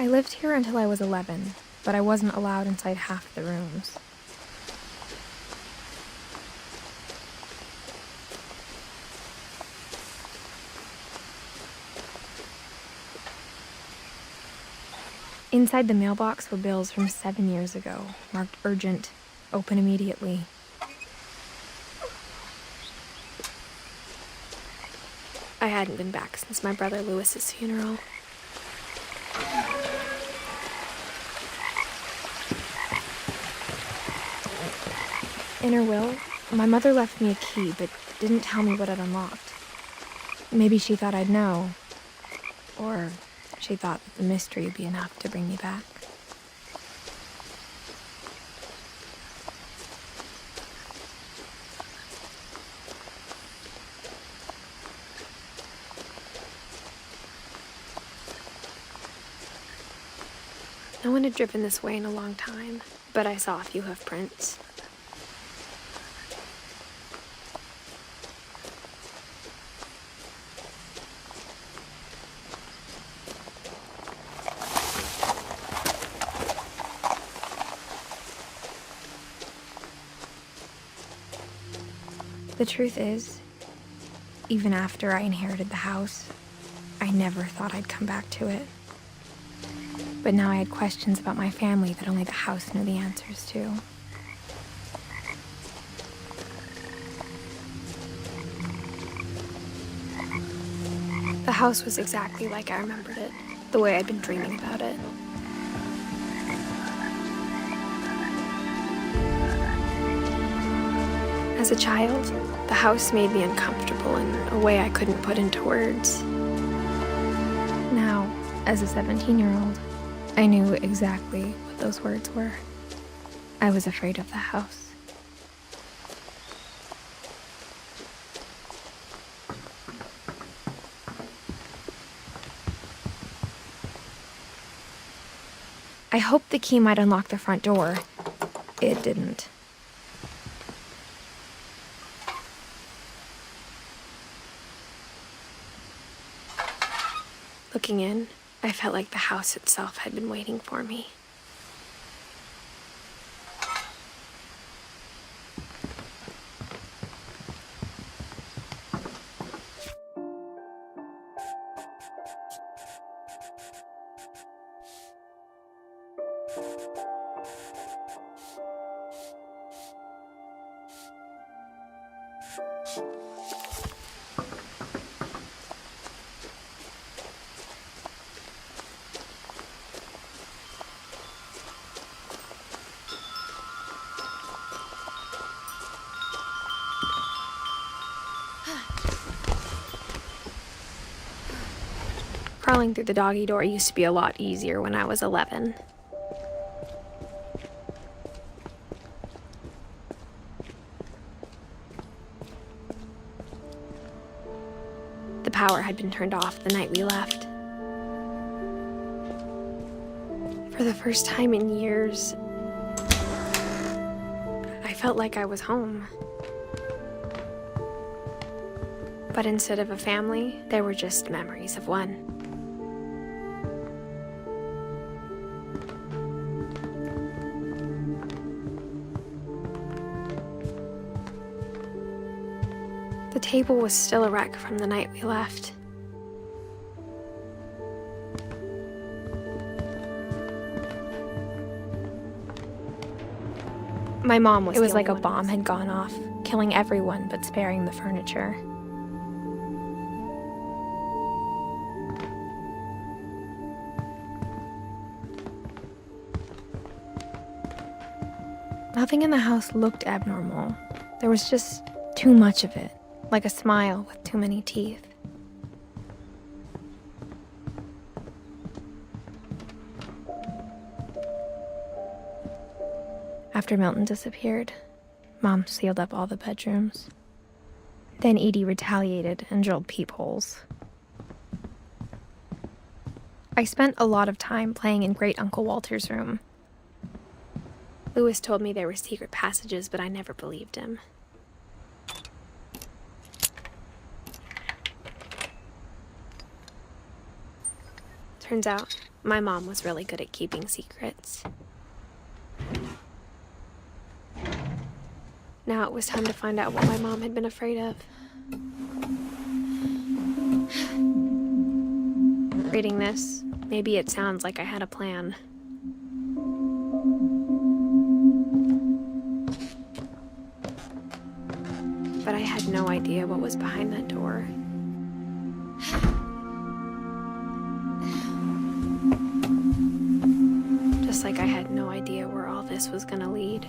I lived here until I was 11, but I wasn't allowed inside half the rooms. Inside the mailbox were bills from 7 years ago, marked urgent, open immediately. I hadn't been back since my brother Lewis's funeral. In her will, my mother left me a key, but didn't tell me what it unlocked. Maybe she thought I'd know, or she thought that the mystery would be enough to bring me back. No one had driven this way in a long time, but I saw a few hoof prints. The truth is, even after I inherited the house, I never thought I'd come back to it. But now I had questions about my family that only the house knew the answers to. The house was exactly like I remembered it, the way I'd been dreaming about it. As a child, the house made me uncomfortable in a way I couldn't put into words. Now, as a 17-year-old, I knew exactly what those words were. I was afraid of the house. I hoped the key might unlock the front door. It didn't. Looking in, I felt like the house itself had been waiting for me. Crawling through the doggy door used to be a lot easier when I was 11. The power had been turned off the night we left. For the first time in years, I felt like I was home. But instead of a family, there were just memories of one. The table was still a wreck from the night we left. My mom was. It was like a bomb had gone off, killing everyone but sparing the furniture. Nothing in the house looked abnormal. There was just too much of it. Like a smile with too many teeth. After Milton disappeared, Mom sealed up all the bedrooms. Then Edie retaliated and drilled peepholes. I spent a lot of time playing in Great Uncle Walter's room. Lewis told me there were secret passages, but I never believed him. Turns out, My mom was really good at keeping secrets. Now it was time to find out what my mom had been afraid of. Reading this, maybe it sounds like I had a plan. But I had no idea what was behind that door. Just like I had no idea where all this was gonna lead.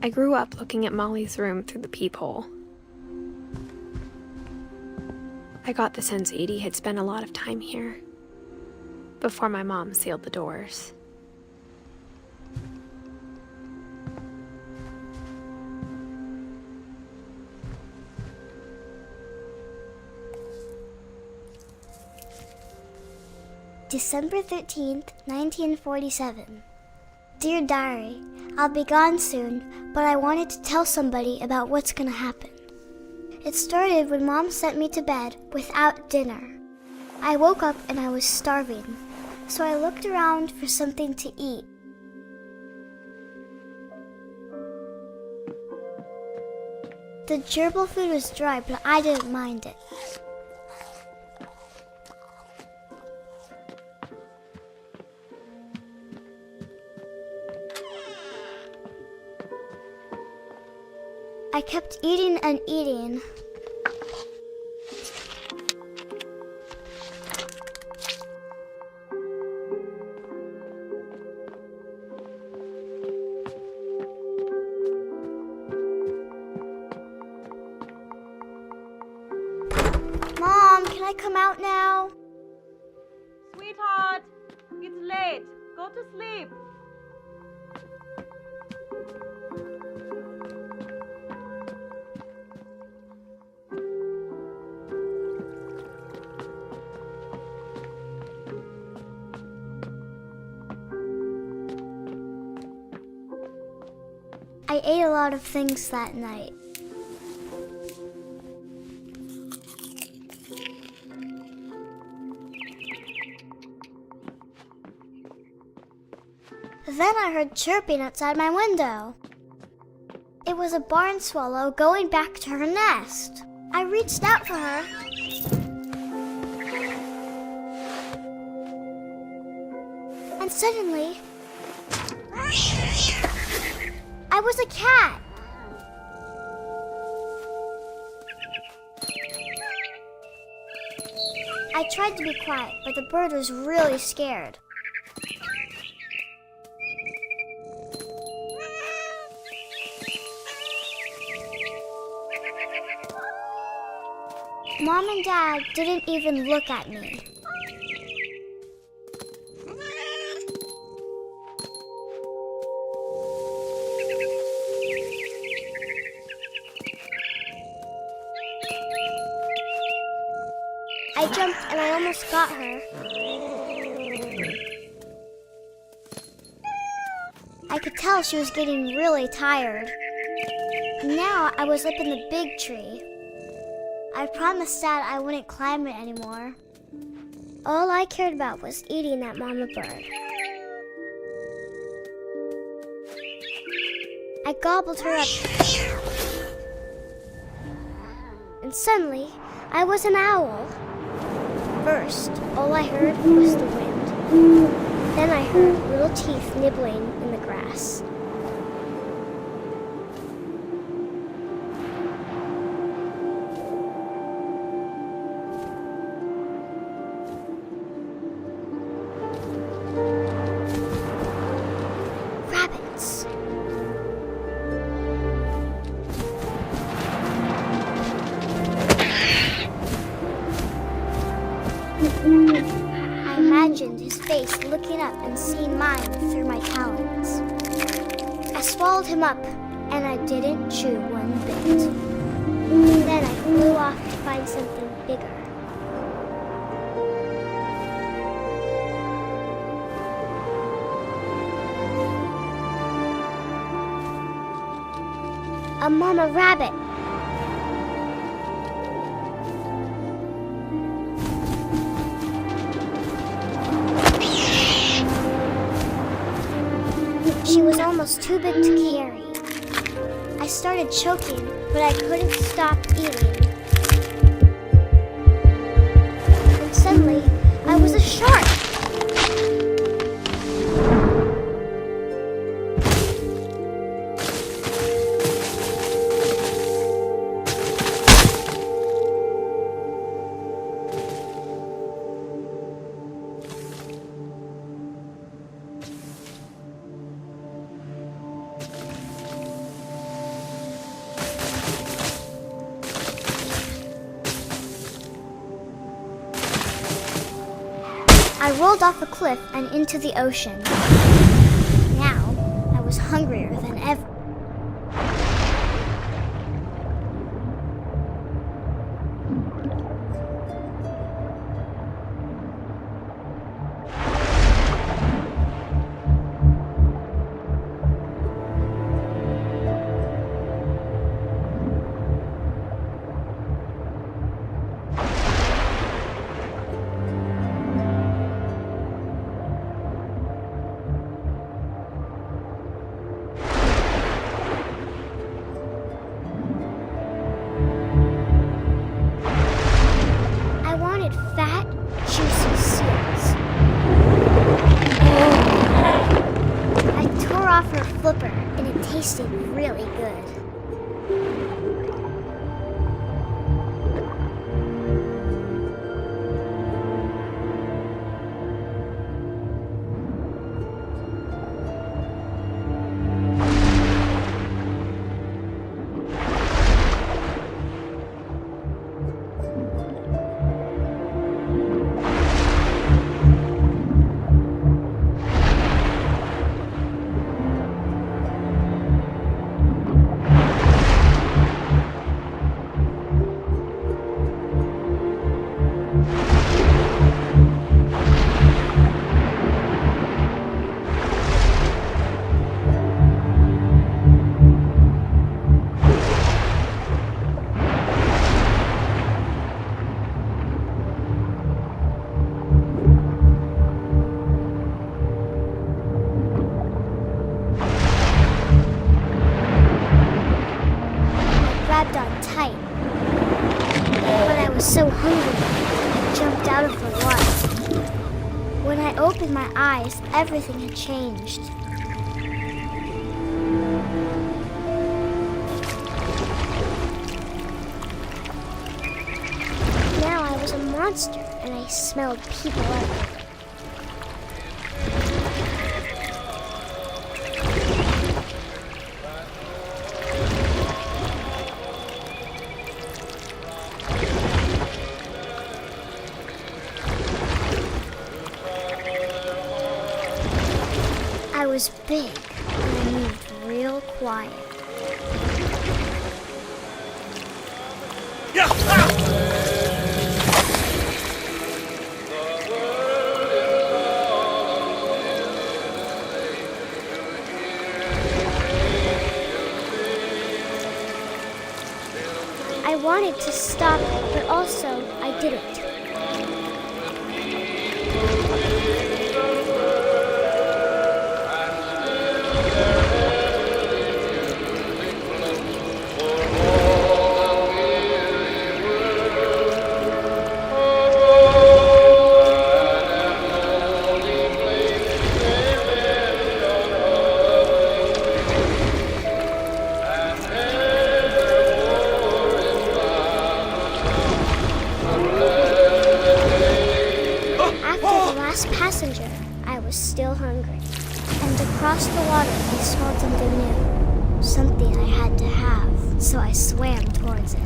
I grew up looking at Molly's room through the peephole. I got the sense Edie had spent a lot of time here, before my mom sealed the doors. December 13th, 1947. Dear Diary, I'll be gone soon, but I wanted to tell somebody about what's gonna happen. It started when Mom sent me to bed without dinner. I woke up and I was starving, so I looked around for something to eat. The gerbil food was dry, but I didn't mind it. I kept eating and eating. Mom, can I come out now? Sweetheart, it's late. Go to sleep. I ate a lot of things that night. Then I heard chirping outside my window. It was a barn swallow going back to her nest. I reached out for her. And suddenly, I was a cat. I tried to be quiet, but the bird was really scared. Mom and Dad didn't even look at me. I jumped and I almost got her. I could tell she was getting really tired. Now I was up in the big tree. I promised Dad I wouldn't climb it anymore. All I cared about was eating that mama bird. I gobbled her up. And suddenly, I was an owl. First, all I heard was the wind. Then I heard little teeth nibbling in the grass. Rabbits. I imagined his face looking up and seeing mine through my talons. I swallowed him up, and I didn't chew one bit. Then I flew off to find something bigger. A mama rabbit. She was almost too big to carry. I started choking, but I couldn't stop eating. And suddenly, I was a shark! I rolled off a cliff and into the ocean. Now, I was hungrier than ever. Fat, juicy seals. I tore off her flipper, and it tasted really good. Grabbed on tight, but I was so hungry, I jumped out of the water. When I opened my eyes, everything had changed. Now I was a monster, and I smelled people everywhere. I was big, and I moved real quiet. I wanted to stop, but also I didn't. Passenger, I was still hungry, and across the water I smelled something new, something I had to have, so I swam towards it.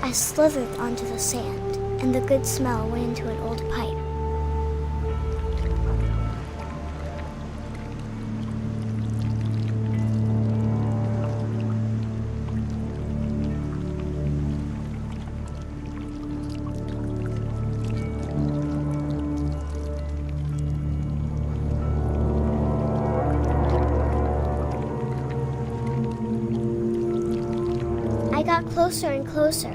I slithered onto the sand, and the good smell went into an old pipe. I got closer and closer.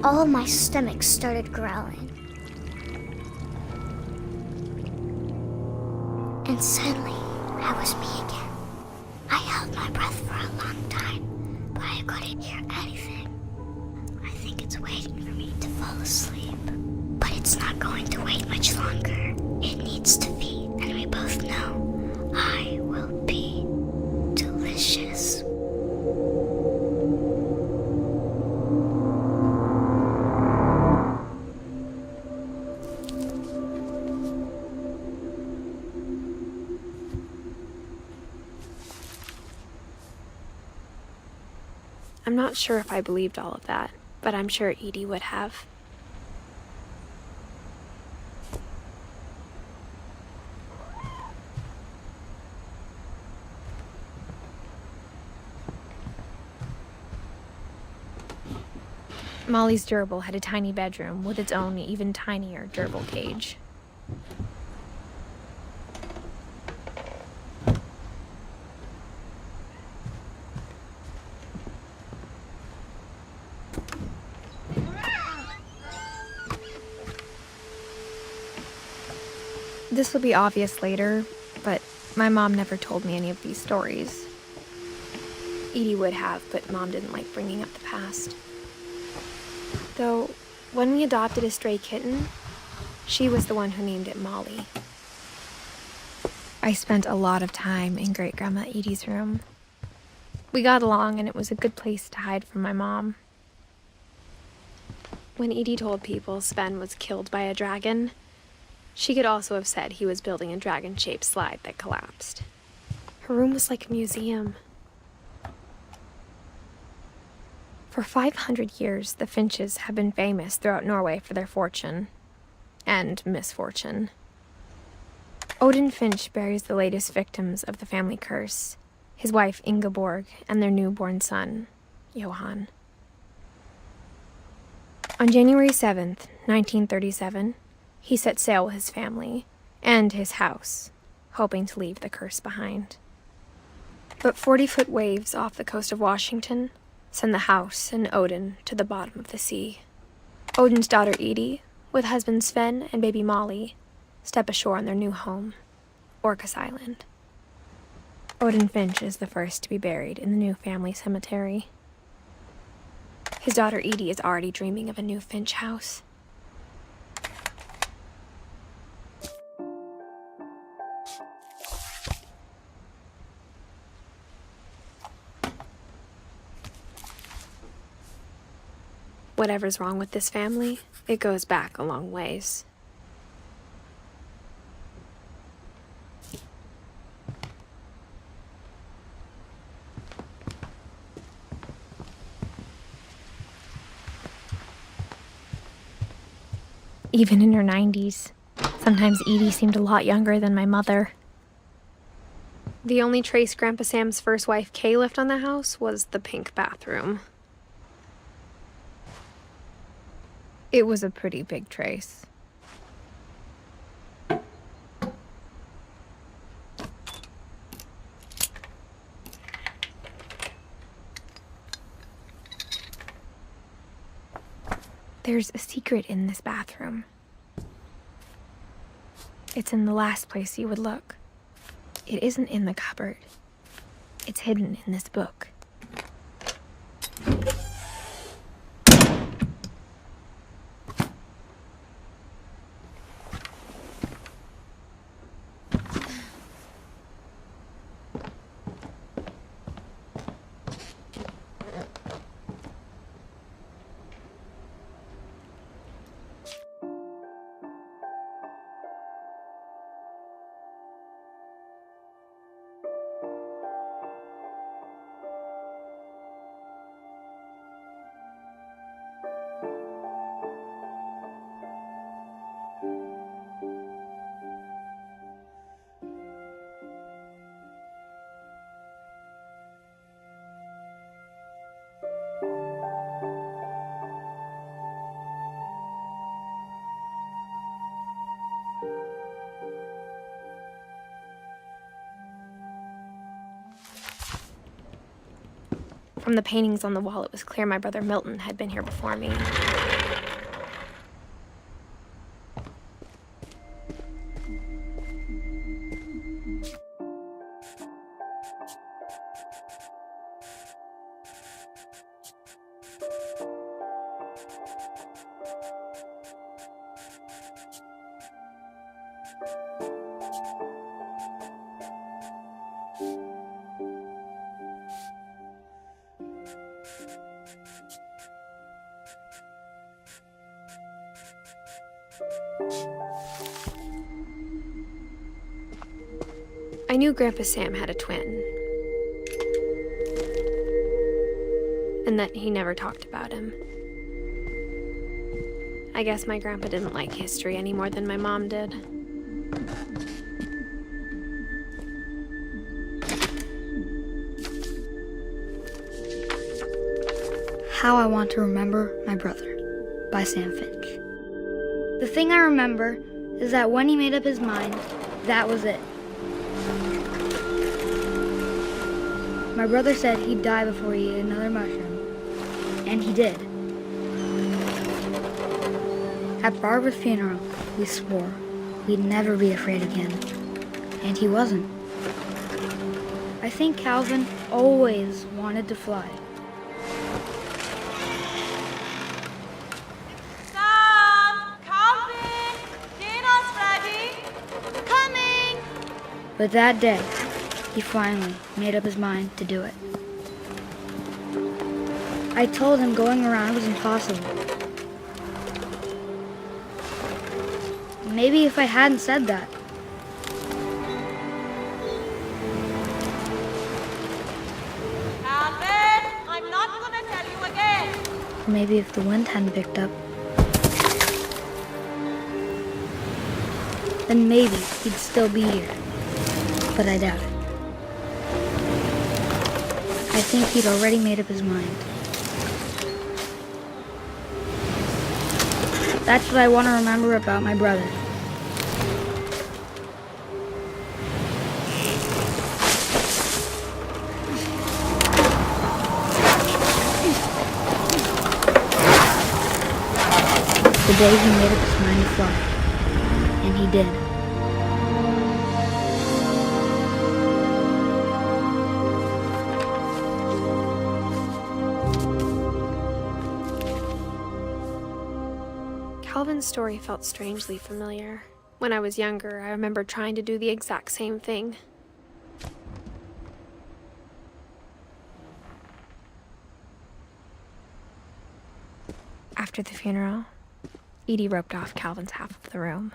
All of my stomach started growling. And suddenly, I was me again. I held my breath for a long time, but I couldn't hear anything. I think it's waiting for me to fall asleep. But it's not going to wait much longer. It needs to feed, and we both know I will be delicious. I'm not sure if I believed all of that, but I'm sure Edie would have. Molly's gerbil had a tiny bedroom with its own even tinier gerbil cage. This will be obvious later, but my mom never told me any of these stories. Edie would have, but Mom didn't like bringing up the past. Though, when we adopted a stray kitten, she was the one who named it Molly. I spent a lot of time in Great-Grandma Edie's room. We got along, and it was a good place to hide from my mom. When Edie told people Sven was killed by a dragon, she could also have said he was building a dragon-shaped slide that collapsed. Her room was like a museum. For 500 years, the finches have been famous throughout Norway for their fortune and misfortune. Odin Finch buries the latest victims of the family curse, his wife Ingeborg and their newborn son, Johan. On January 7th, 1937, he set sail with his family and his house, hoping to leave the curse behind. But 40-foot waves off the coast of Washington send the house and Odin to the bottom of the sea. Odin's daughter Edie, with husband Sven and baby Molly, step ashore on their new home, Orcas Island. Odin Finch is the first to be buried in the new family cemetery. His daughter Edie is already dreaming of a new Finch house. Whatever's wrong with this family, it goes back a long ways. Even in her 90s, sometimes Edie seemed a lot younger than my mother. The only trace Grandpa Sam's first wife Kay left on the house was the pink bathroom. It was a pretty big trace. There's a secret in this bathroom. It's in the last place you would look. It isn't in the cupboard. It's hidden in this book. From the paintings on the wall, it was clear my brother Milton had been here before me. I knew Grandpa Sam had a twin, and that he never talked about him. I guess my grandpa didn't like history any more than my mom did. How I Want to Remember My Brother by Sam Finch. The thing I remember is that when he made up his mind, that was it. My brother said he'd die before he ate another mushroom, and he did. At Barbara's funeral, we swore we'd never be afraid again, and he wasn't. I think Calvin always wanted to fly. Sam! Calvin! Dinner's ready! Coming! But that day, he finally made up his mind to do it. I told him going around was impossible. Maybe if I hadn't said that. Calvin! I'm not gonna tell you again! Maybe if the wind hadn't picked up. Then maybe he'd still be here. But I doubt it. I think he'd already made up his mind. That's what I want to remember about my brother. The day he made up his mind to fly. And he did. Calvin's story felt strangely familiar. When I was younger, I remember trying to do the exact same thing. After the funeral, Edie roped off Calvin's half of the room.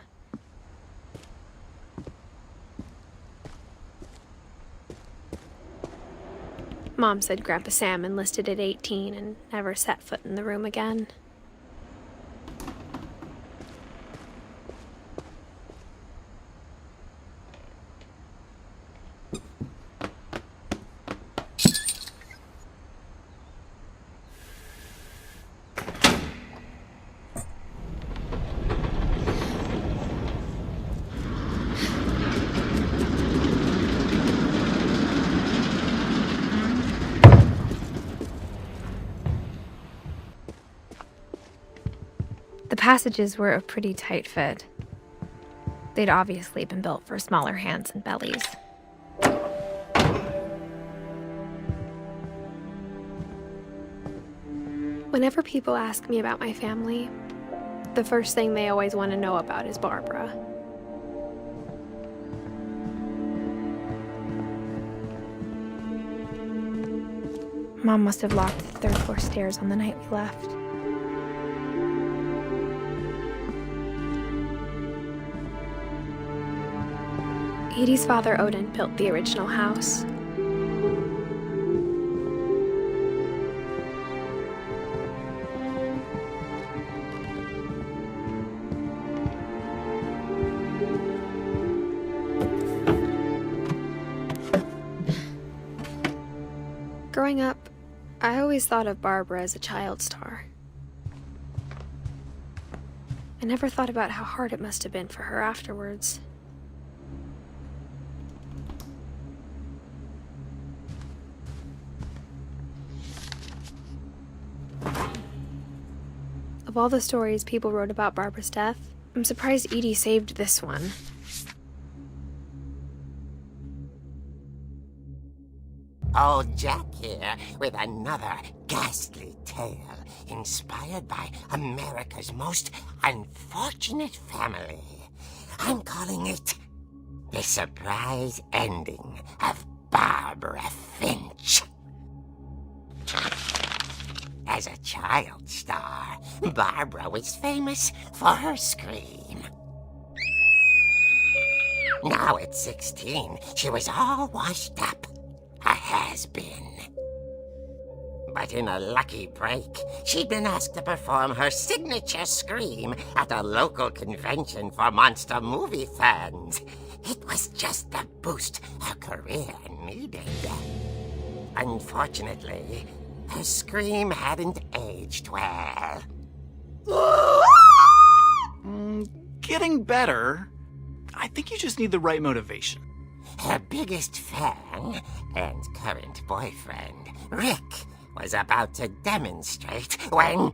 Mom said Grandpa Sam enlisted at 18 and never set foot in the room again. The passages were a pretty tight fit. They'd obviously been built for smaller hands and bellies. Whenever people ask me about my family, the first thing they always want to know about is Barbara. Mom must have locked the third floor stairs on the night we left. Edie's father, Odin, built the original house. Growing up, I always thought of Barbara as a child star. I never thought about how hard it must have been for her afterwards. Of all the stories people wrote about Barbara's death, I'm surprised Edie saved this one. Old Jack here with another ghastly tale inspired by America's most unfortunate family. I'm calling it The Surprise Ending of Barbara Finch. As a child star, Barbara was famous for her scream. Now at 16, she was all washed up. A has-been. But in a lucky break, she'd been asked to perform her signature scream at a local convention for monster movie fans. It was just the boost her career needed. Unfortunately, her scream hadn't aged well. Getting better. I think you just need the right motivation. Her biggest fan and current boyfriend, Rick, was about to demonstrate when...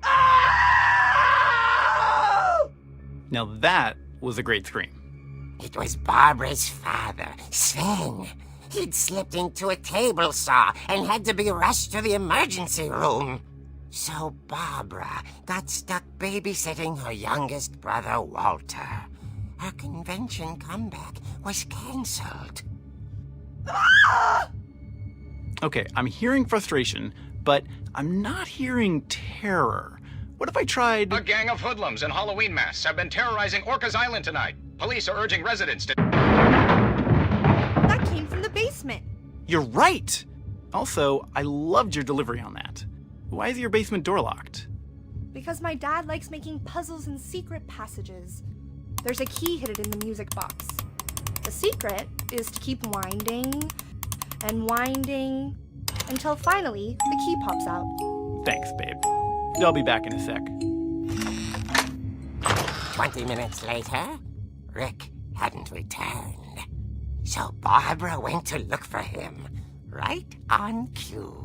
Now that was a great scream. It was Barbara's father, Sven. He'd slipped into a table saw and had to be rushed to the emergency room. So Barbara got stuck babysitting her youngest brother, Walter. Her convention comeback was cancelled. Okay, I'm hearing frustration, but I'm not hearing terror. What if I tried... A gang of hoodlums in Halloween masks have been terrorizing Orcas Island tonight. Police are urging residents to... That came from the basement. You're right! Also, I loved your delivery on that. Why is your basement door locked? Because my dad likes making puzzles and secret passages. There's a key hidden in the music box. The secret is to keep winding and winding until finally the key pops out. Thanks, babe. I'll be back in a sec. 20 minutes later, Rick hadn't returned. So Barbara went to look for him, right on cue.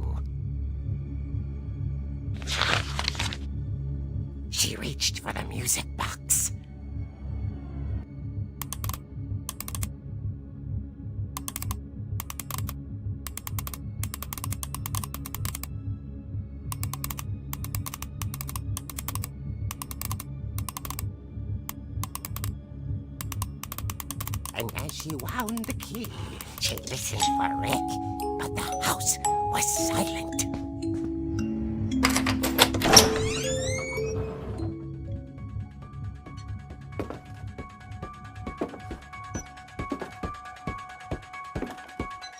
She reached for the music box. And as she wound the key, she listened for Rick, but the house was silent.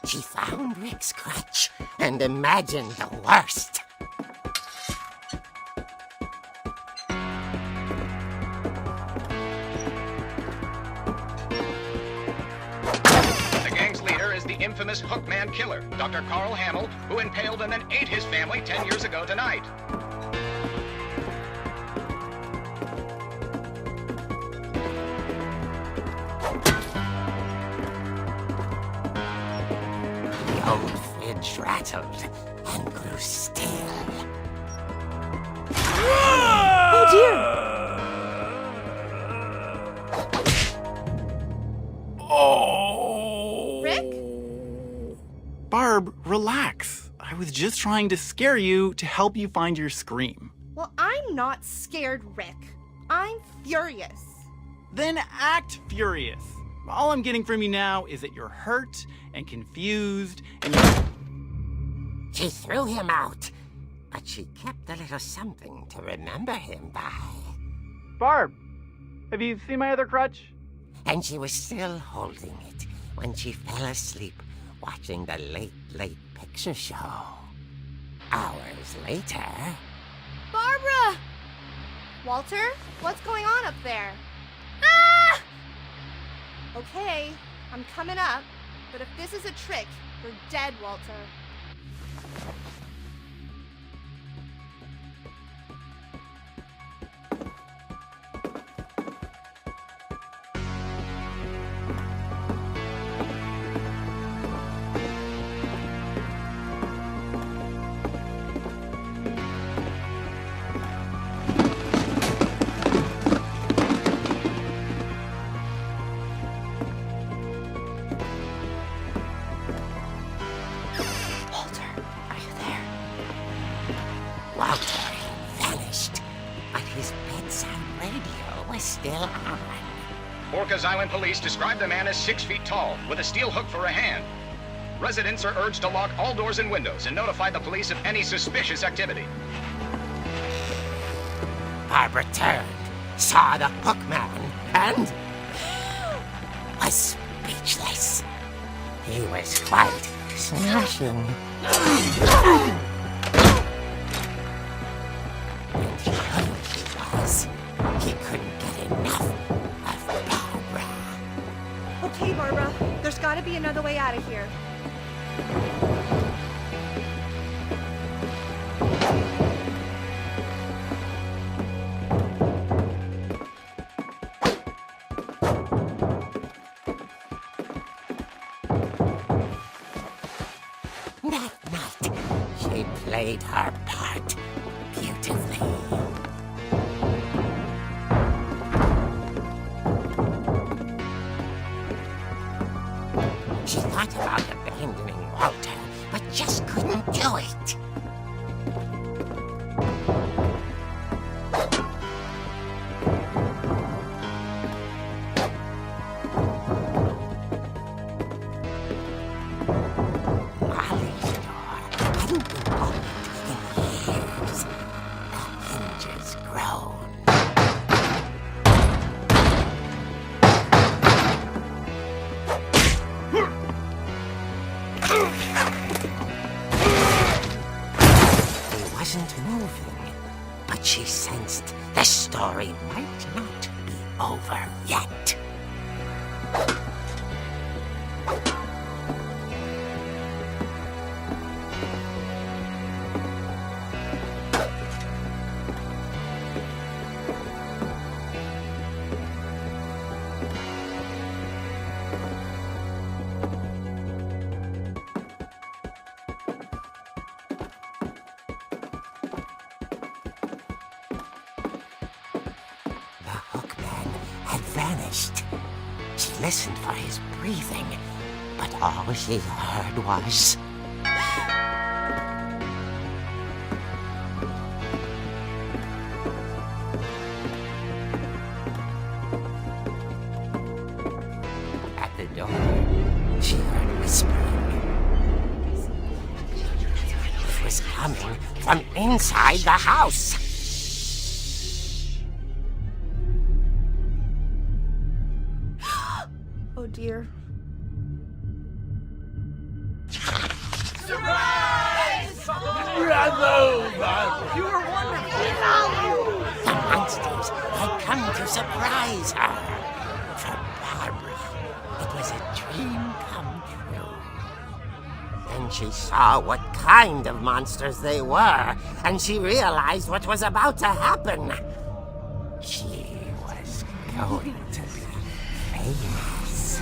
She found Rick's crutch and imagined the worst. The gang's leader is the infamous Hookman killer, Dr. Carl Hamill, who impaled and then ate his family 10 years ago tonight. The old fridge rattled and grew still. Oh dear! Oh! Rick? Barb, relax. I was just trying to scare you to help you find your scream. Well, I'm not scared, Rick. I'm furious. Then act furious. All I'm getting from you now is that you're hurt and confused and you're... She threw him out, but she kept a little something to remember him by. Barb, have you seen my other crutch? And she was still holding it when she fell asleep watching the late picture show. Hours later... Barbara! Walter, what's going on up there? Ah! Okay, I'm coming up, but if this is a trick, you're dead, Walter. Orcas Island police describe the man as 6 feet tall, with a steel hook for a hand. Residents are urged to lock all doors and windows and notify the police of any suspicious activity. Barbara turned, saw the hook man, and was speechless. He was quite smashing. And who he was, he couldn't get enough of Barbara. Okay, Barbara. There's gotta be another way out of here. That night, she played her part beautifully. She thought about abandoning Walter, but just couldn't do it. Molly's door hadn't been opened in years. The hinges groaned. He wasn't moving, but she sensed the story might not be over yet. The hookman had vanished. She listened for his breathing, but all she heard was... At the door, she heard whispering. It was coming from inside the house. Oh dear. The monsters had come to surprise her. For Barbara, it was a dream come true. Then she saw what kind of monsters they were, and she realized what was about to happen. She was going to be famous.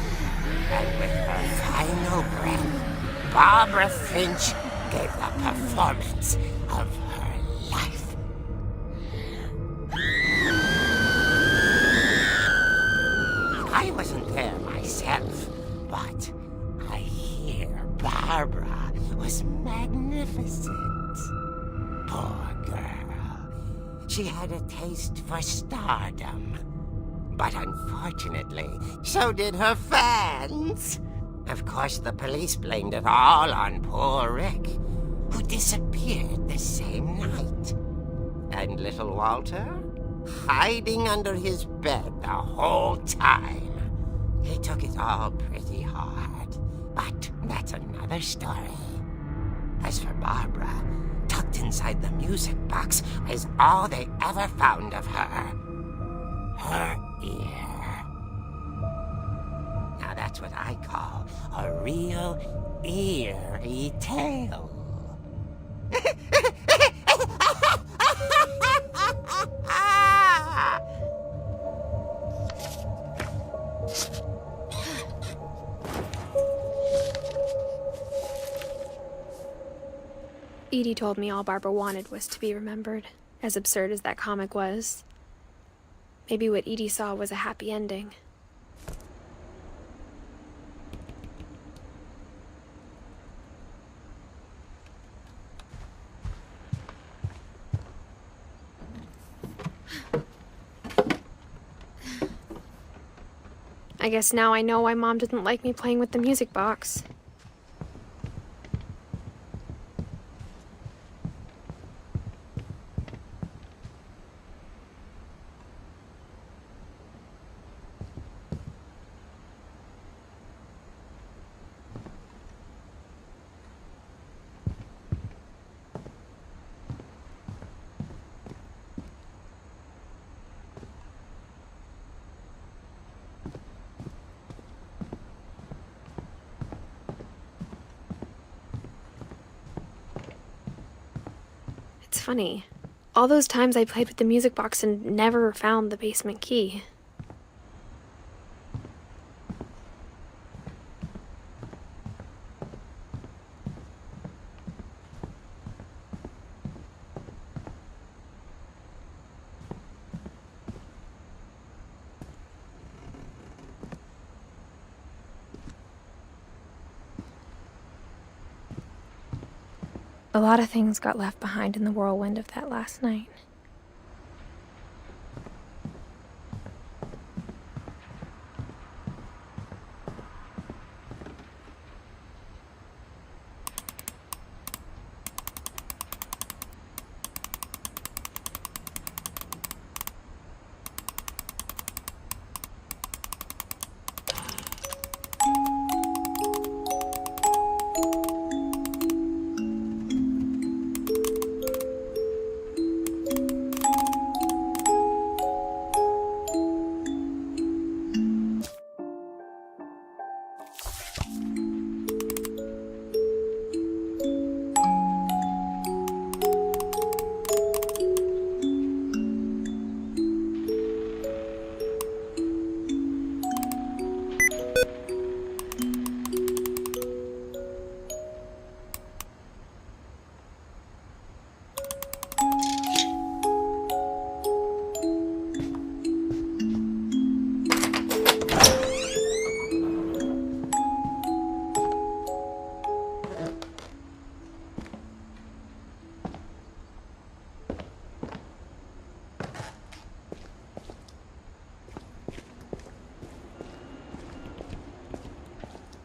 And with her final breath, Barbara Finch gave the performance of her life. I wasn't there myself, but I hear Barbara was magnificent. Poor girl. She had a taste for stardom. But unfortunately, so did her fans. Of course, the police blamed it all on poor Rick, who disappeared the same night. And little Walter, hiding under his bed the whole time. He took it all pretty hard, but that's another story. As for Barbara, tucked inside the music box was all they ever found of her. Her ear. Now that's what I call a real eerie tale. Edie told me all Barbara wanted was to be remembered, as absurd as that comic was. Maybe what Edie saw was a happy ending. I guess now I know why Mom didn't like me playing with the music box. It's funny. All those times I played with the music box and never found the basement key. A lot of things got left behind in the whirlwind of that last night.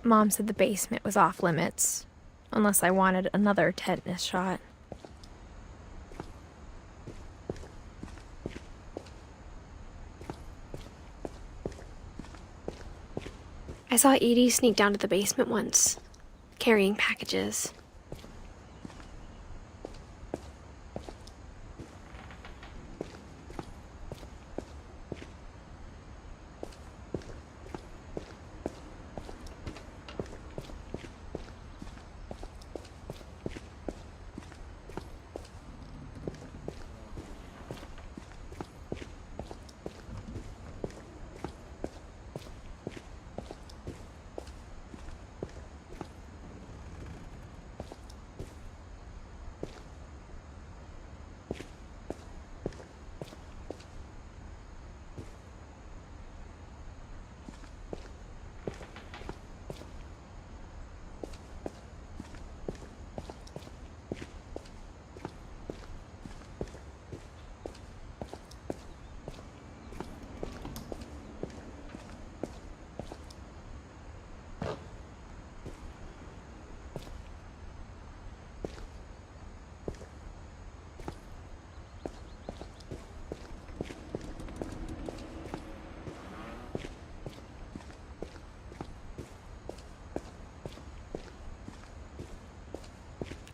Mom said the basement was off limits, unless I wanted another tetanus shot. I saw Edie sneak down to the basement once, carrying packages.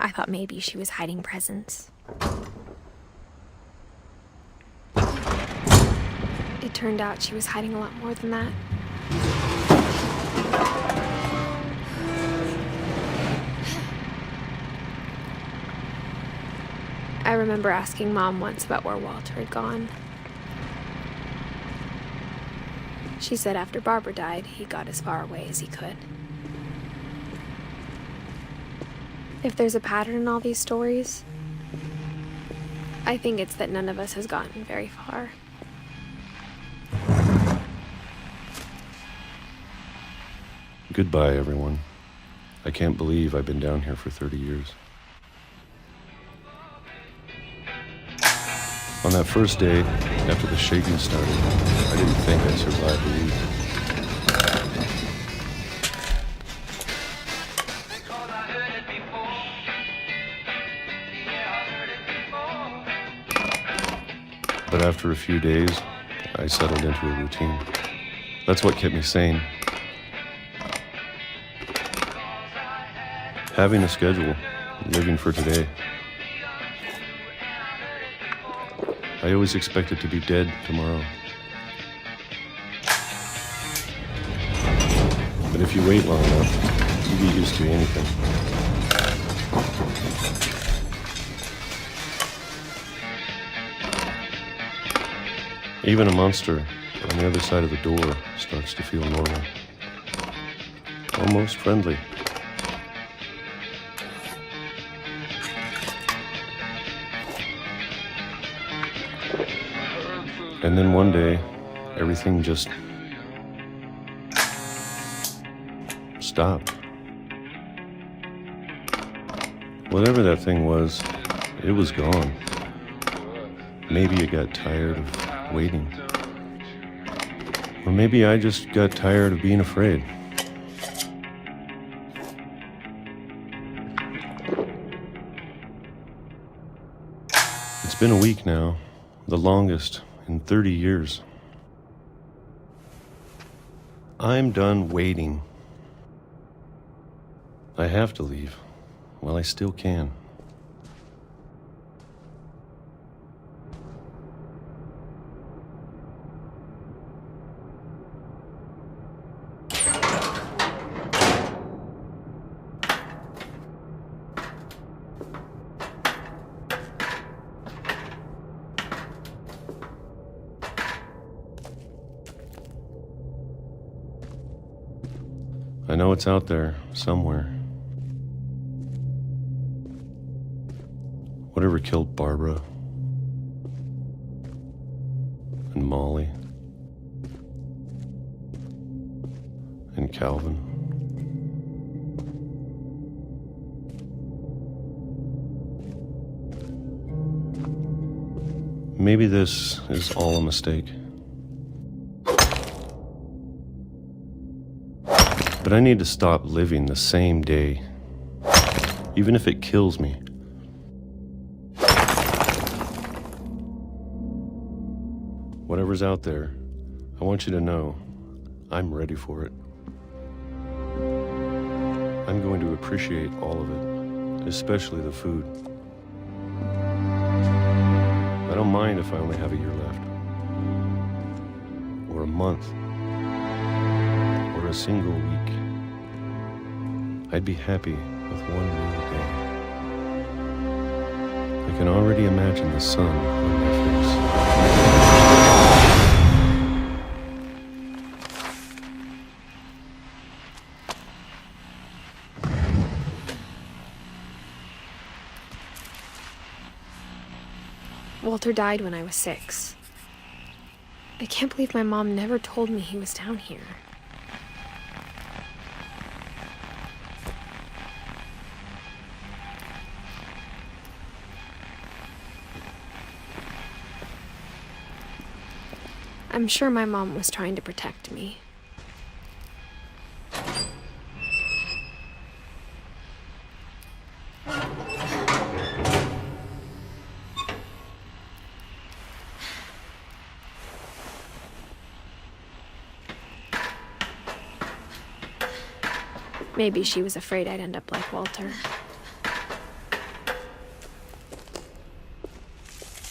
I thought maybe she was hiding presents. It turned out she was hiding a lot more than that. I remember asking Mom once about where Walter had gone. She said after Barbara died, he got as far away as he could. If there's a pattern in all these stories, I think it's that none of us has gotten very far. Goodbye, everyone. I can't believe I've been down here for 30 years. On that first day, after the shaking started, I didn't think I'd survive the week. But after a few days, I settled into a routine. That's what kept me sane. Having a schedule, living for today. I always expected to be dead tomorrow. But if you wait long enough, you get used to anything. Even a monster on the other side of the door starts to feel normal. Almost friendly. And then one day, everything just stopped. Whatever that thing was, it was gone. Maybe it got tired of waiting. Or maybe I just got tired of being afraid. It's been a week now, the longest in 30 years. I'm done waiting. I have to leave while I still can. I know it's out there, somewhere. Whatever killed Barbara and Molly and Calvin. Maybe this is all a mistake. But I need to stop living the same day, even if it kills me. Whatever's out there, I want you to know I'm ready for it. I'm going to appreciate all of it, especially the food. I don't mind if I only have a year left, or a month, or a single week. I'd be happy with one new day. I can already imagine the sun on my face. Walter died when I was 6. I can't believe my mom never told me he was down here. I'm sure my mom was trying to protect me. Maybe she was afraid I'd end up like Walter.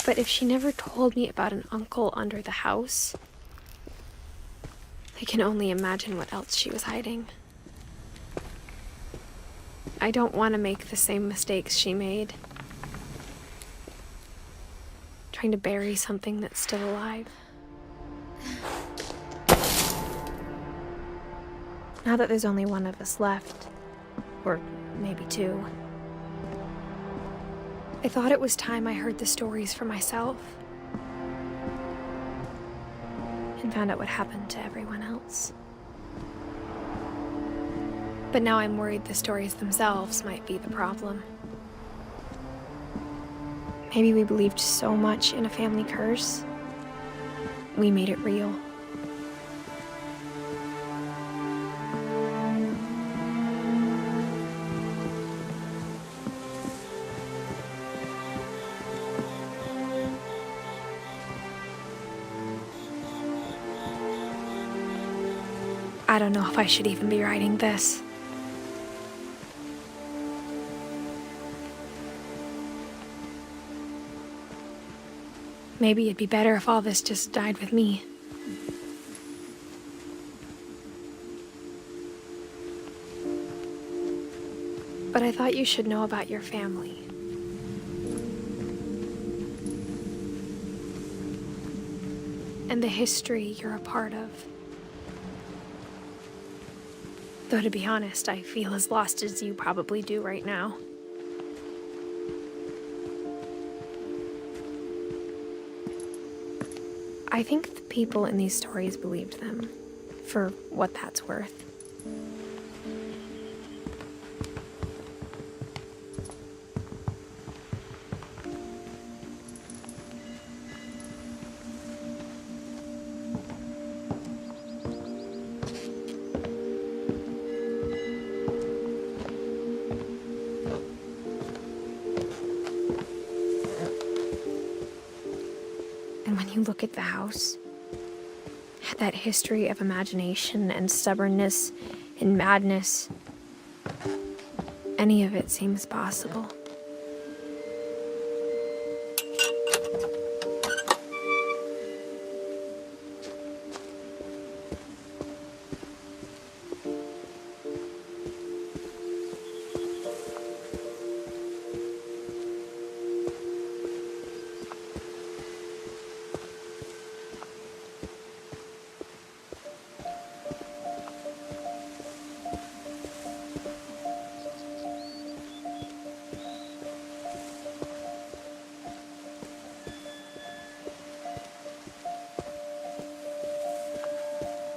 But if she never told me about an uncle under the house, I can only imagine what else she was hiding. I don't want to make the same mistakes she made. Trying to bury something that's still alive. Now that there's only one of us left, or maybe 2, I thought it was time I heard the stories for myself and found out what happened to everyone else. But now I'm worried the stories themselves might be the problem. Maybe we believed so much in a family curse, we made it real. I don't know if I should even be writing this. Maybe it'd be better if all this just died with me. But I thought you should know about your family. And the history you're a part of. Though to be honest, I feel as lost as you probably do right now. I think the people in these stories believed them, for what that's worth. And when you look at the house, that history of imagination and stubbornness and madness, any of it seems possible.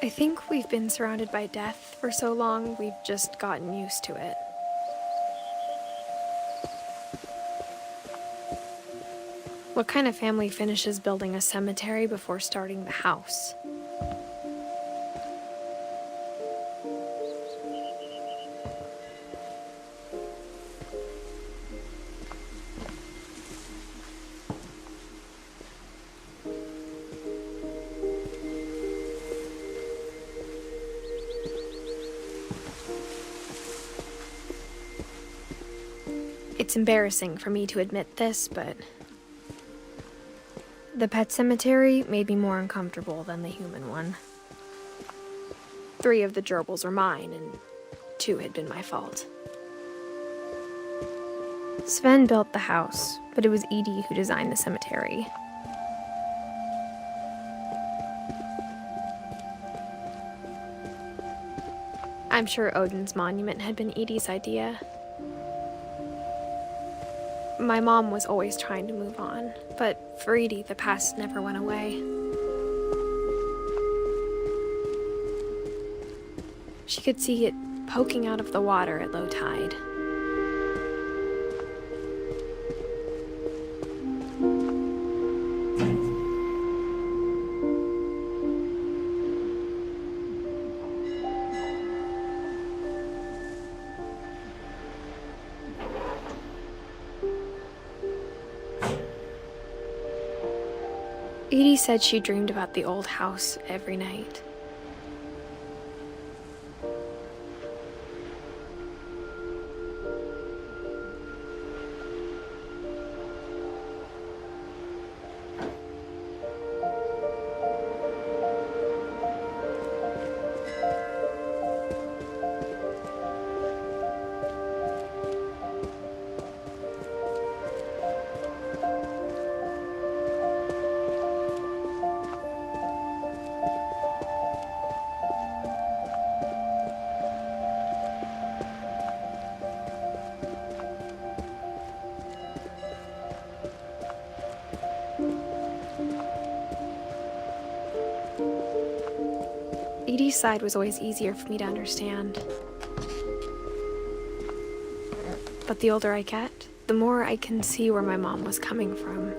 I think we've been surrounded by death for so long, we've just gotten used to it. What kind of family finishes building a cemetery before starting the house? It's embarrassing for me to admit this, but the pet cemetery made me more uncomfortable than the human one. 3 of the gerbils were mine, and 2 had been my fault. Sven built the house, but it was Edie who designed the cemetery. I'm sure Odin's monument had been Edie's idea. My mom was always trying to move on, but for Edie, the past never went away. She could see it poking out of the water at low tide. Edie said she dreamed about the old house every night. Edie's side was always easier for me to understand. But the older I get, the more I can see where my mom was coming from.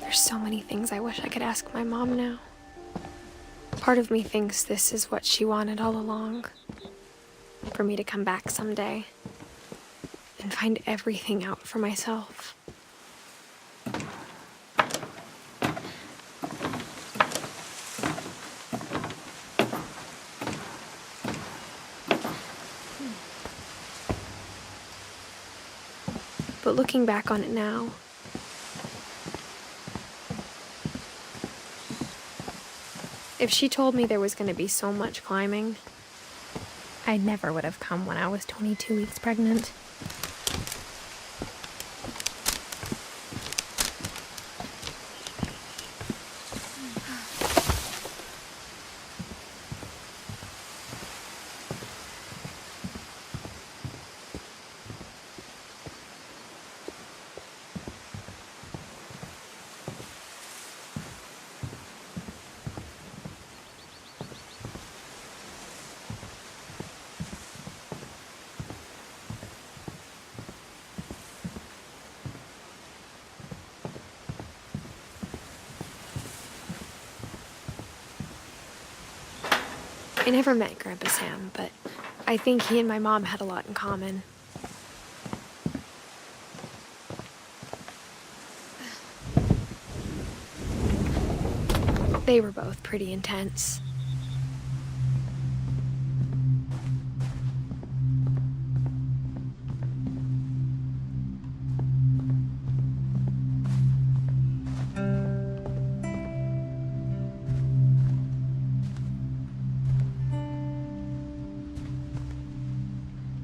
There's so many things I wish I could ask my mom now. Part of me thinks this is what she wanted all along. For me to come back someday. and find everything out for myself. But looking back on it now, if she told me there was going to be so much climbing, I never would have come when I was 22 weeks pregnant. I never met Grandpa Sam, but I think he and my mom had a lot in common. They were both pretty intense.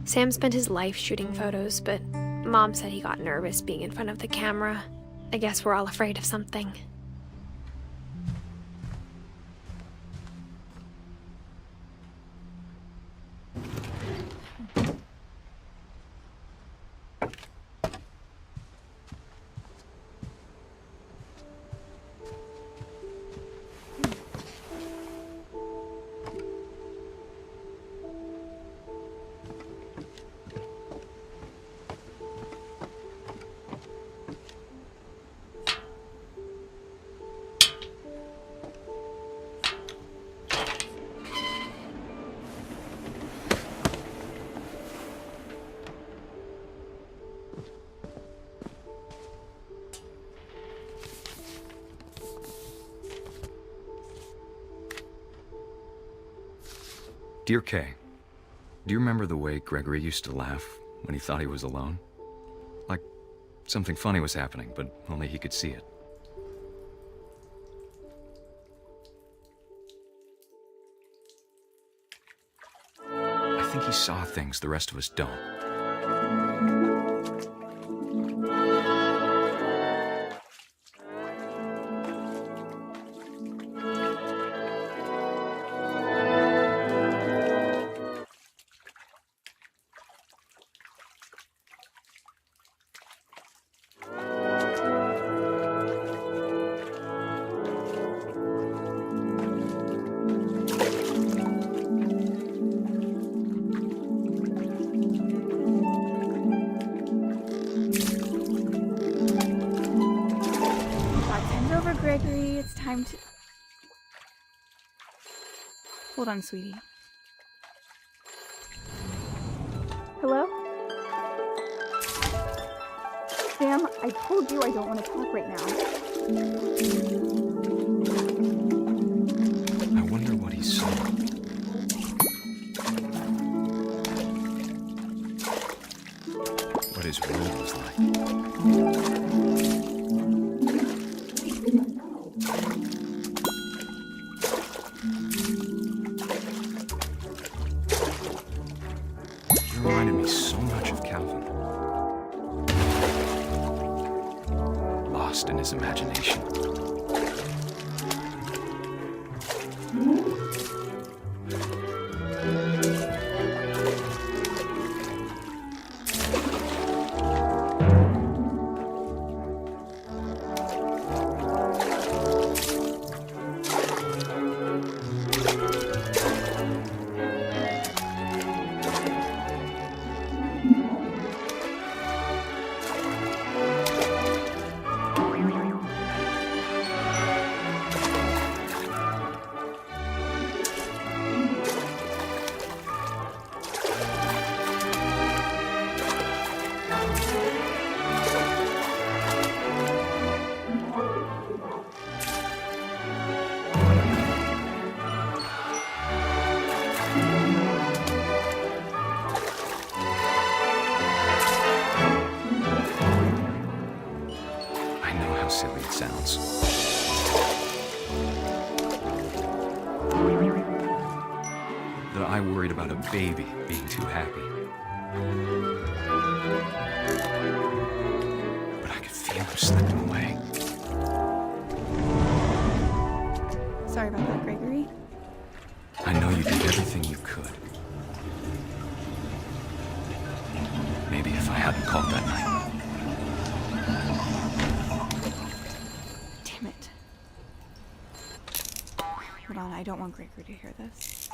Sam spent his life shooting photos, but Mom said he got nervous being in front of the camera. I guess we're all afraid of something. Dear Kay, do you remember the way Gregory used to laugh when he thought he was alone? Like something funny was happening, but only he could see it. I think he saw things the rest of us don't. Gregory, it's time to... Hold on, sweetie. Hello? Sam, I told you I don't want to talk right now. I wonder what he saw. What his world was like. He reminded me so much of Calvin. Lost in his imagination. how silly it sounds. That I worried about a baby being too happy. But I could feel him slipping away. Sorry about that, Gregory. I know you did everything you could. Maybe if I hadn't called that night. Damn it. Hold on, I don't want Gregory to hear this.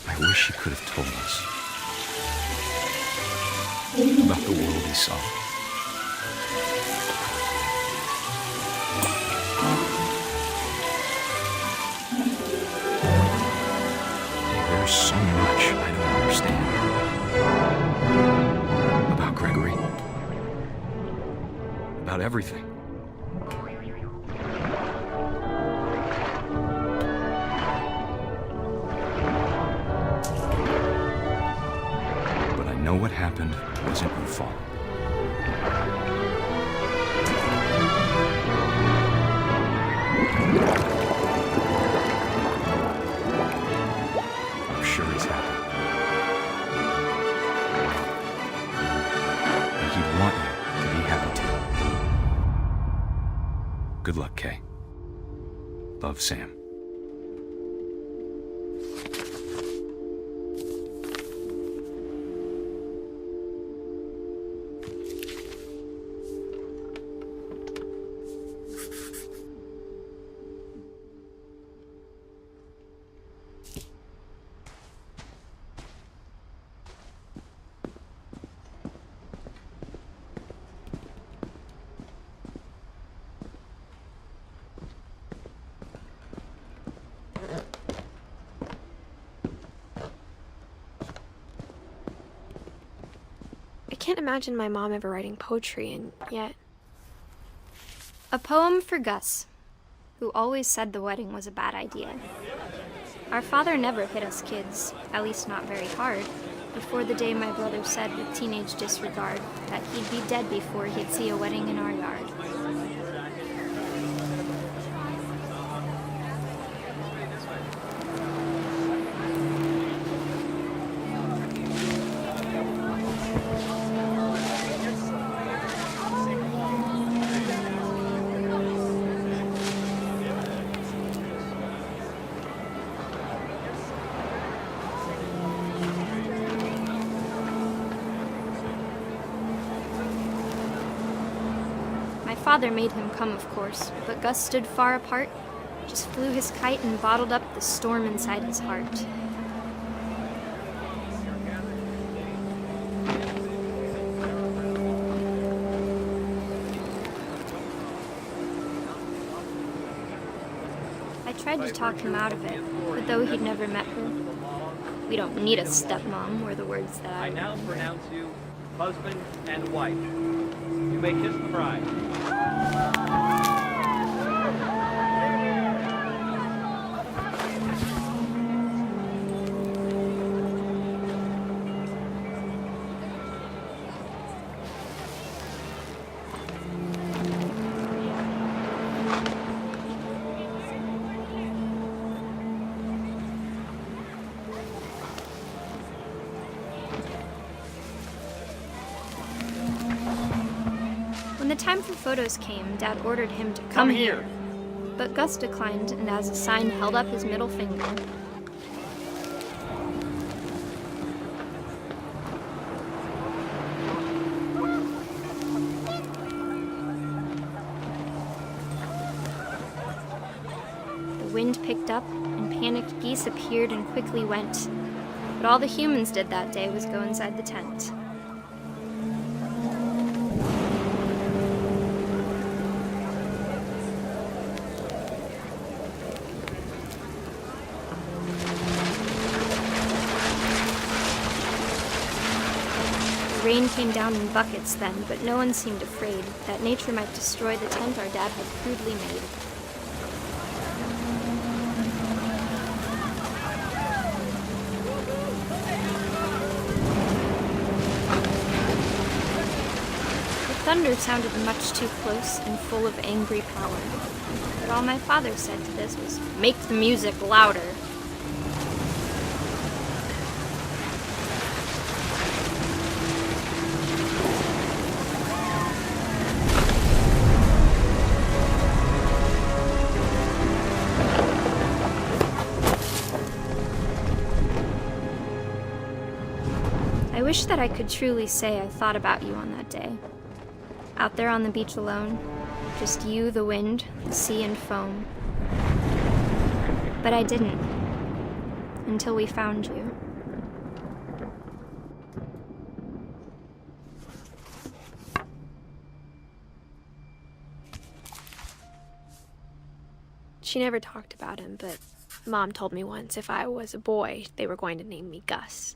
I wish he could have told us about the world he saw. There's so much I don't understand about Gregory, about everything. But I know what happened wasn't your fault. I'm sure he's happy. And he'd want you to be happy too. Good luck, Kay. Love, Sam. I can't imagine my mom ever writing poetry, and yet... A poem for Gus, who always said the wedding was a bad idea. Our father never hit us kids, at least not very hard, before the day my brother said with teenage disregard that he'd be dead before he'd see a wedding in our yard. My father made him come, of course, but Gus stood far apart, just flew his kite and bottled up the storm inside his heart. I tried to talk him out of it, but though he'd never met her, "We don't need a stepmom," were the words that I now pronounce you husband and wife. You may kiss the bride. When the time for photos came, Dad ordered him to come here. But Gus declined, and as a sign held up his middle finger. The wind picked up, and panicked geese appeared and quickly went. But all the humans did that day was go inside the tent. The rain came down in buckets then, but no one seemed afraid that nature might destroy the tent our dad had crudely made. The thunder sounded much too close and full of angry power. But all my father said to this was, "Make the music louder." I wish that I could truly say I thought about you on that day. Out there on the beach alone, just you, the wind, the sea, and foam. But I didn't, until we found you. She never talked about him, but Mom told me once if I was a boy, they were going to name me Gus.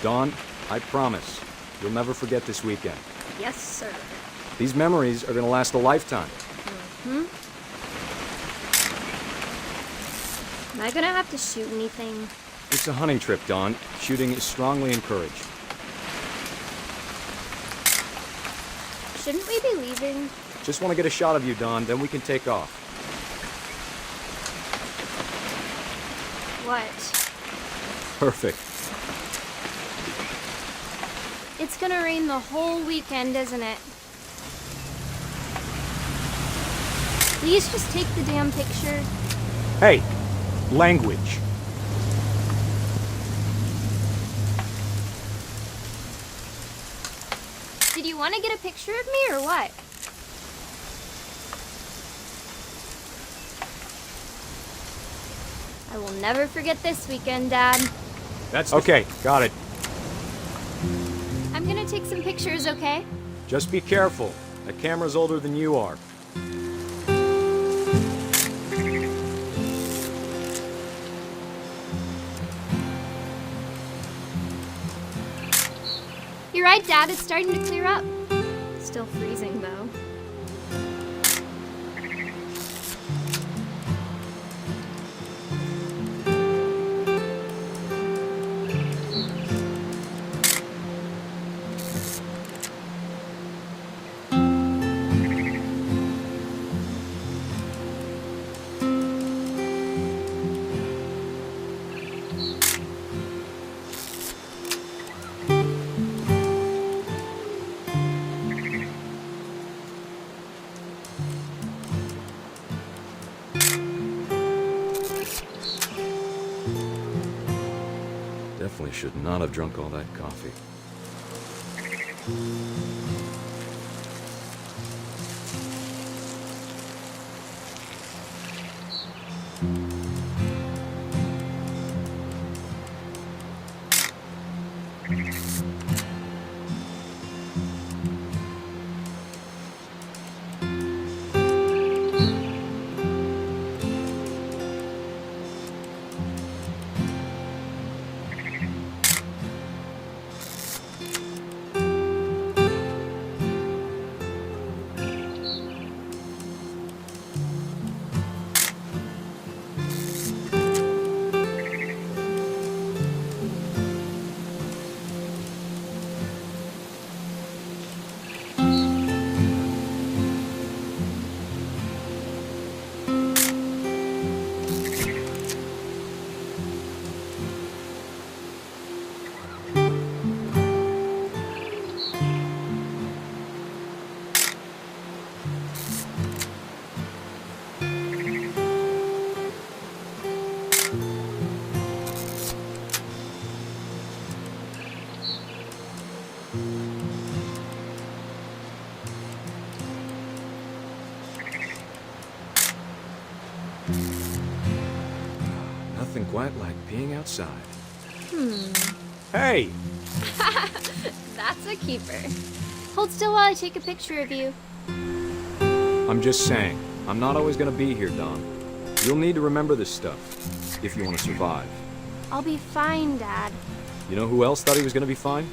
Dawn, I promise, you'll never forget this weekend. Yes, sir. These memories are gonna last a lifetime. Am I gonna have to shoot anything? It's a hunting trip, Dawn. Shooting is strongly encouraged. Shouldn't we be leaving? Just want to get a shot of you, Dawn, then we can take off. What? Perfect. It's gonna rain the whole weekend, isn't it? Please just take the damn picture. Hey, language. Did you want to get a picture of me or what? I will never forget this weekend, Dad. That's okay, got it. I'm gonna take some pictures, okay? Just be careful. That camera's older than you are. You're right, Dad. It's starting to clear up. Still freezing, though. Definitely should not have drunk all that coffee. Nothing quite like being outside. Hey! That's a keeper. Hold still while I take a picture of you. I'm just saying, I'm not always gonna be here, Don. You'll need to remember this stuff, if you want to survive. I'll be fine, Dad. You know who else thought he was gonna be fine?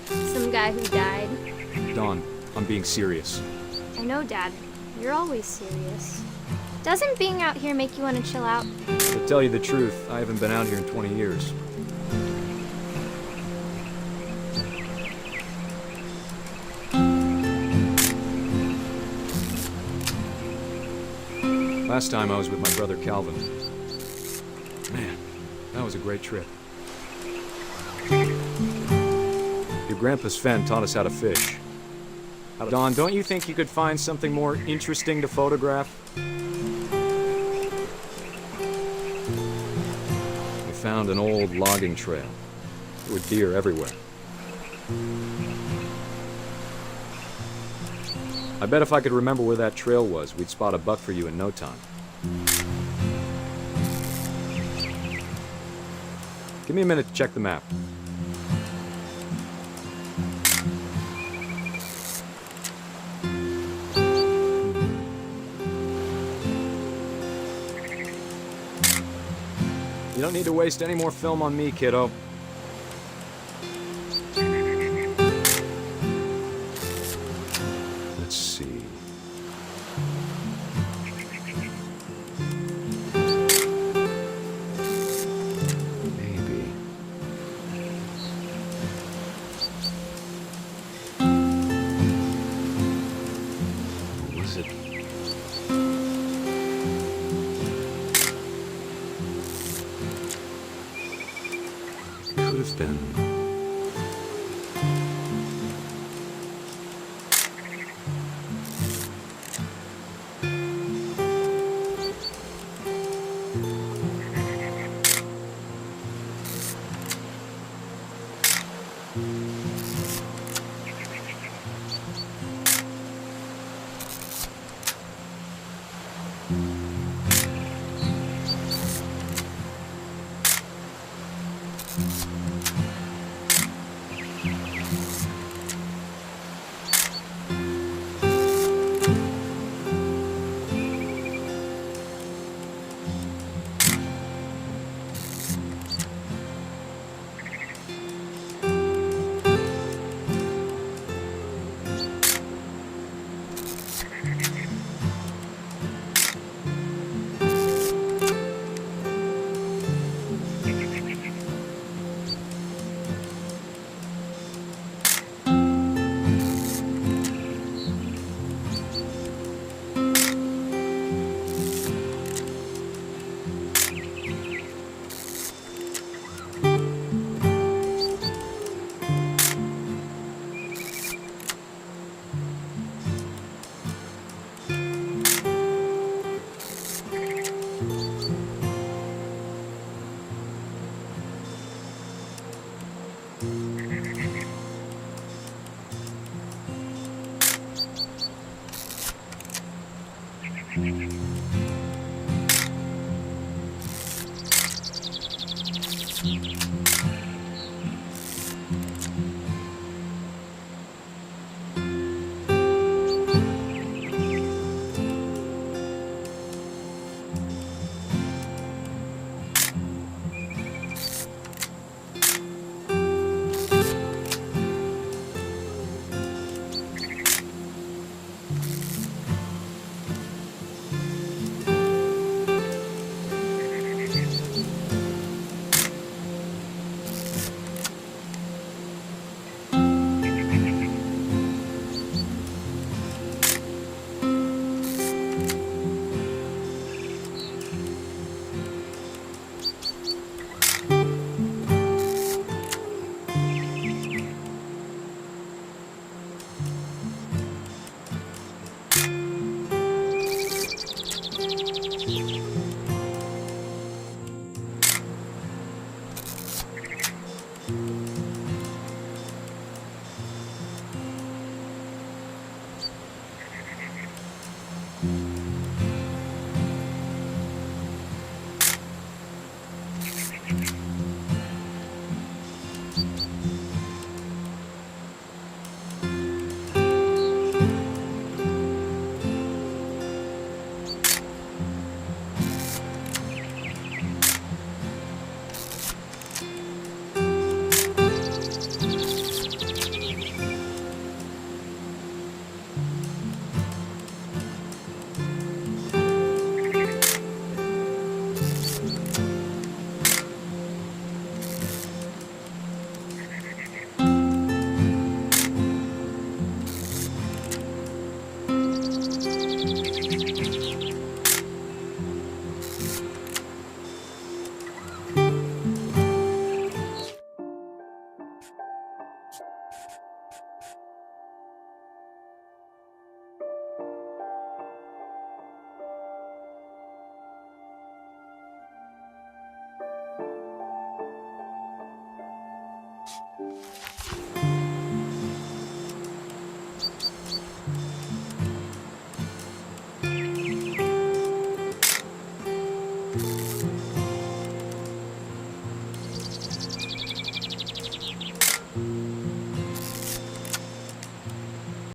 Some guy who died. Don, I'm being serious. I know, Dad. You're always serious. Doesn't being out here make you want to chill out? To tell you the truth, I haven't been out here in 20 years. Last time I was with my brother Calvin. Man, that was a great trip. Your grandpa's Fen taught us how to fish. Don, don't you think you could find something more interesting to photograph? We found an old logging trail. There were deer everywhere. I bet if I could remember where that trail was, we'd spot a buck for you in no time. Give me a minute to check the map. You don't need to waste any more film on me, kiddo. Let's see. Maybe. Or was it? Could have been.